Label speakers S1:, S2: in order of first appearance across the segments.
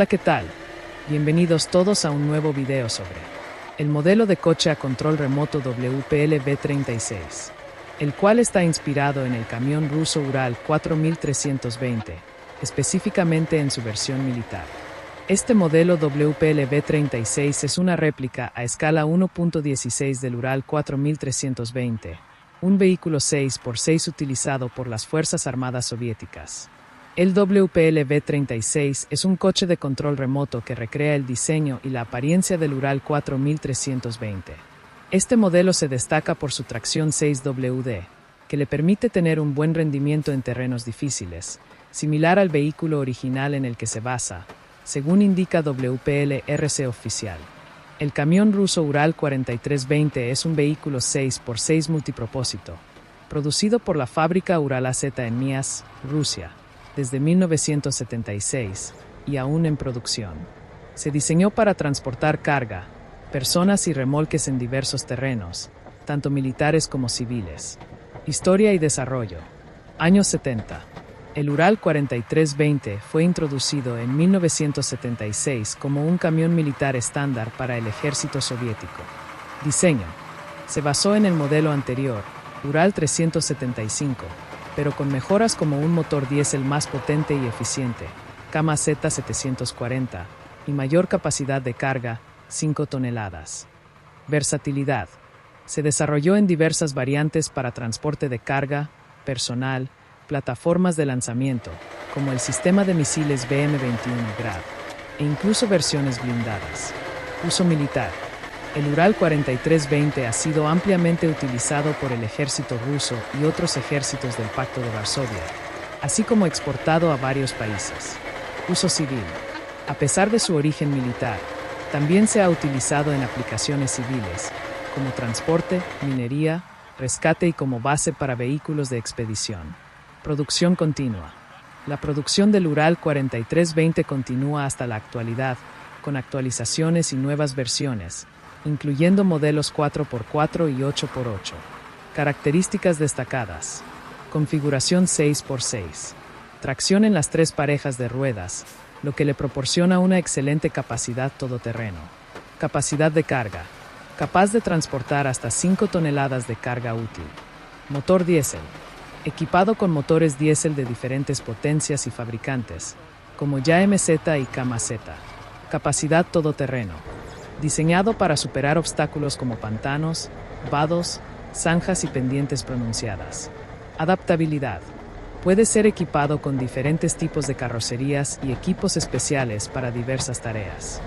S1: Hola, ¿qué tal? Bienvenidos todos a un nuevo video sobre el modelo de coche a control remoto WPL V36, el cual está inspirado en el camión ruso Ural 4320, específicamente en su versión militar. Este modelo WPL V36 es una réplica a escala 1.16 del Ural 4320, un vehículo 6x6 utilizado por las Fuerzas Armadas Soviéticas. El WPL V36 es un coche de control remoto que recrea el diseño y la apariencia del Ural 4320. Este modelo se destaca por su tracción 6WD, que le permite tener un buen rendimiento en terrenos difíciles, similar al vehículo original en el que se basa, según indica WPL RC Oficial. El camión ruso Ural 4320 es un vehículo 6x6 multipropósito, producido por la fábrica Ural AZ en Miass, Rusia, desde 1976, y aún en producción. Se diseñó para transportar carga, personas y remolques en diversos terrenos, tanto militares como civiles. Historia y desarrollo. Años 70. El Ural 4320 fue introducido en 1976 como un camión militar estándar para el ejército soviético. Diseño. Se basó en el modelo anterior, Ural 375, pero con mejoras como un motor diésel más potente y eficiente, KZ 740, y mayor capacidad de carga, 5 toneladas. Versatilidad. Se desarrolló en diversas variantes para transporte de carga, personal, plataformas de lanzamiento, como el sistema de misiles BM-21 Grad, e incluso versiones blindadas. Uso militar. El Ural 4320 ha sido ampliamente utilizado por el ejército ruso y otros ejércitos del Pacto de Varsovia, así como exportado a varios países. Uso civil. A pesar de su origen militar, también se ha utilizado en aplicaciones civiles, como transporte, minería, rescate y como base para vehículos de expedición. Producción continua. La producción del Ural 4320 continúa hasta la actualidad, con actualizaciones y nuevas versiones, incluyendo modelos 4x4 y 8x8. Características destacadas. Configuración 6x6. Tracción en las 3 parejas de ruedas, lo que le proporciona una excelente capacidad todoterreno. Capacidad de carga. Capaz de transportar hasta 5 toneladas de carga útil. Motor diésel. Equipado con motores diésel de diferentes potencias y fabricantes, como YMZ y KMZ. Capacidad todoterreno. Diseñado para superar obstáculos como pantanos, vados, zanjas y pendientes pronunciadas. Adaptabilidad. Puede ser equipado con diferentes tipos de carrocerías y equipos especiales para diversas tareas.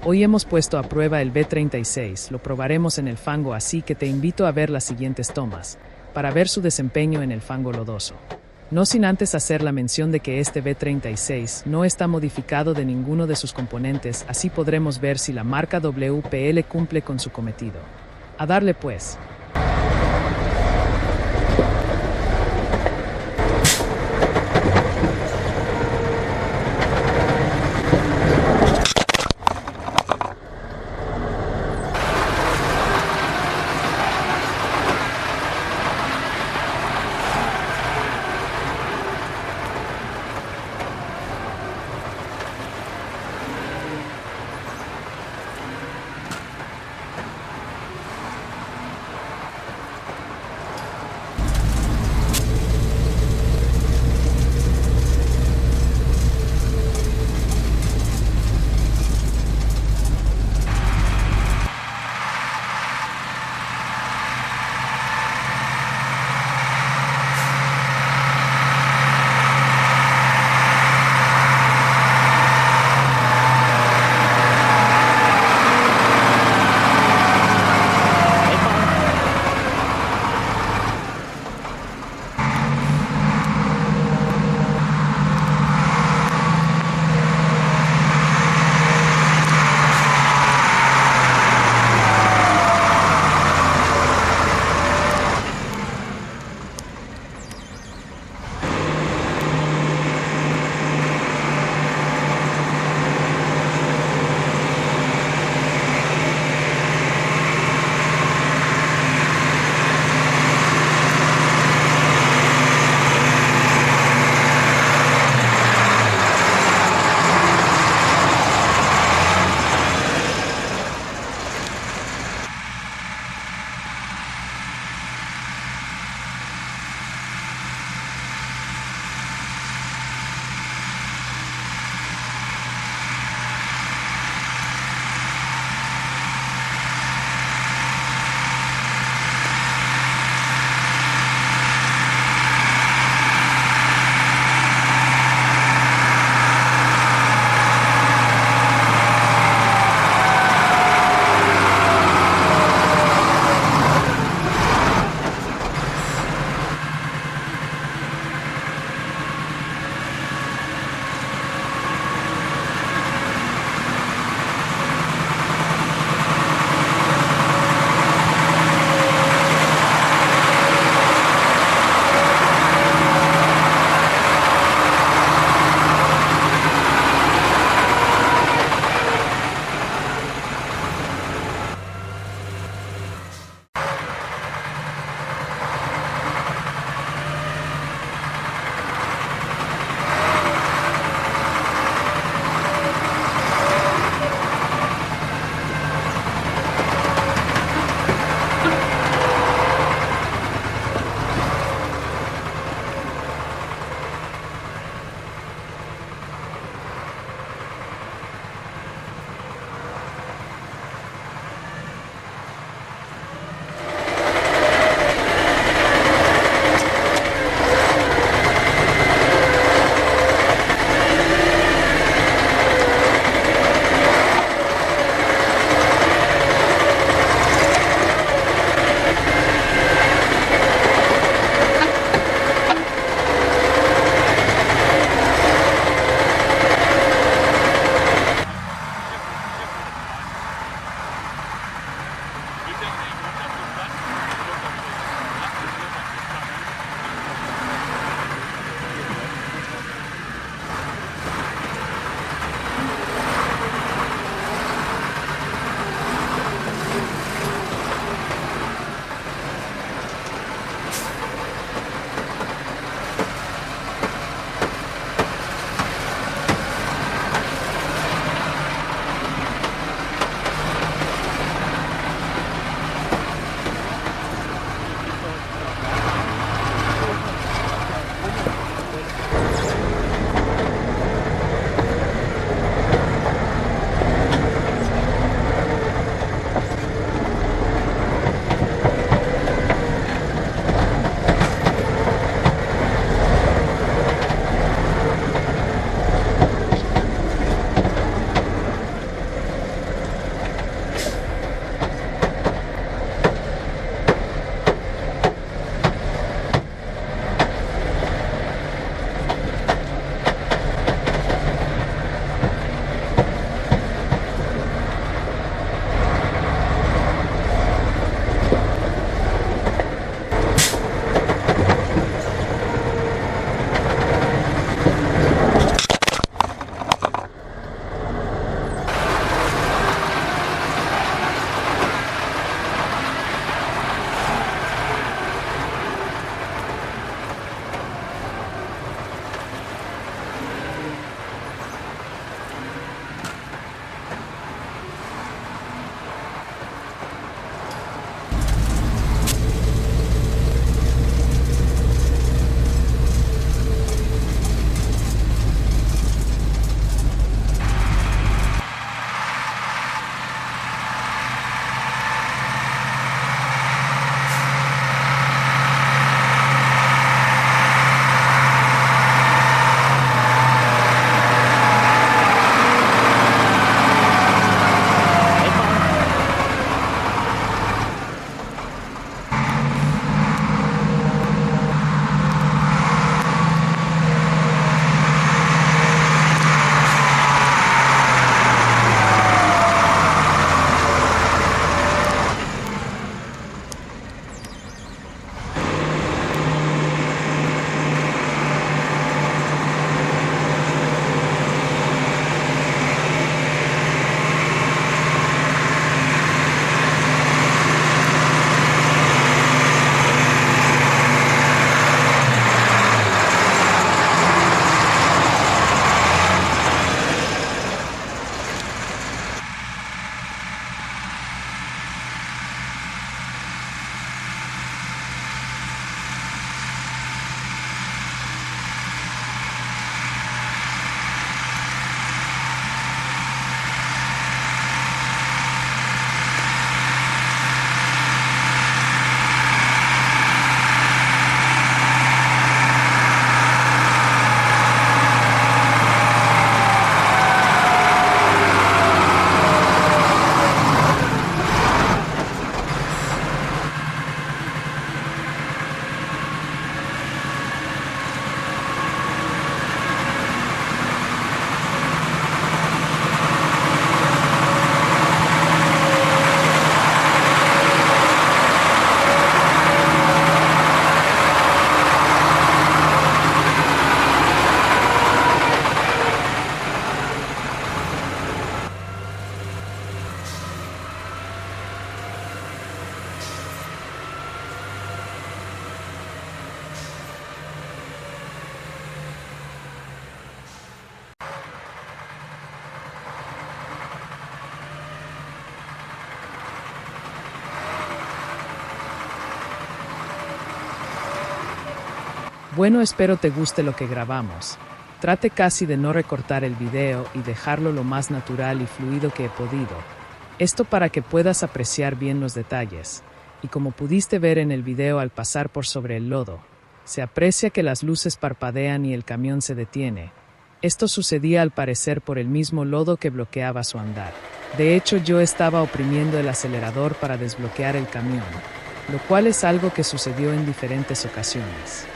S1: Hoy hemos puesto a prueba el V36, lo probaremos en el fango, así que te invito a ver las siguientes tomas, para ver su desempeño en el fango lodoso. No sin antes hacer la mención de que este V36 no está modificado de ninguno de sus componentes, así podremos ver si la marca WPL cumple con su cometido. A darle pues. Bueno, espero te guste lo que grabamos. Trate casi de no recortar el video y dejarlo lo más natural y fluido que he podido. Esto para que puedas apreciar bien los detalles. Y como pudiste ver en el video al pasar por sobre el lodo, se aprecia que las luces parpadean y el camión se detiene. Esto sucedía al parecer por el mismo lodo que bloqueaba su andar. De hecho, yo estaba oprimiendo el acelerador para desbloquear el camión, lo cual es algo que sucedió en diferentes ocasiones.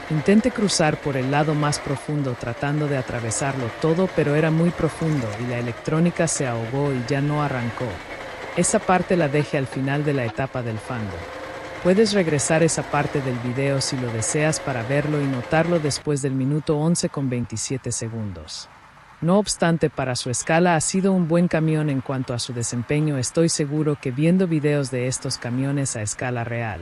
S1: Intenté cruzar por el lado más profundo tratando de atravesarlo todo, pero era muy profundo y la electrónica se ahogó y ya no arrancó. Esa parte la dejé al final de la etapa del fango. Puedes regresar esa parte del video si lo deseas para verlo y notarlo después del minuto 11 con 27 segundos. No obstante, para su escala ha sido un buen camión en cuanto a su desempeño. Estoy seguro que viendo videos de estos camiones a escala real,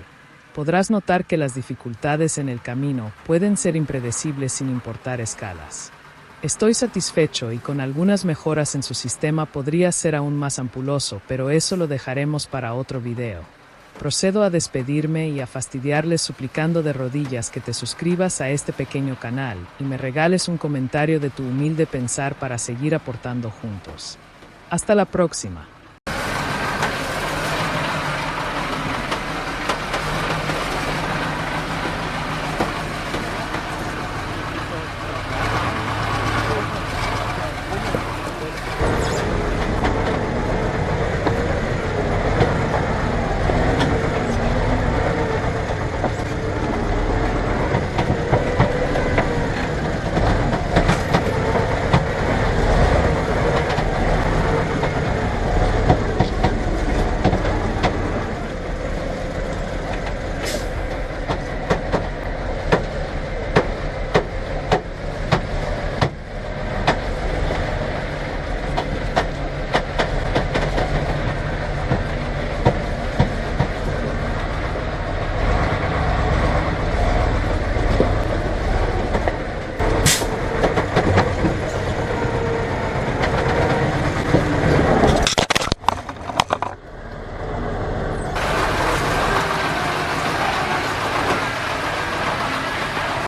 S1: podrás notar que las dificultades en el camino pueden ser impredecibles sin importar escalas. Estoy satisfecho y con algunas mejoras en su sistema podría ser aún más ampuloso, pero eso lo dejaremos para otro video. Procedo a despedirme y a fastidiarles suplicando de rodillas que te suscribas a este pequeño canal y me regales un comentario de tu humilde pensar para seguir aportando juntos. Hasta la próxima.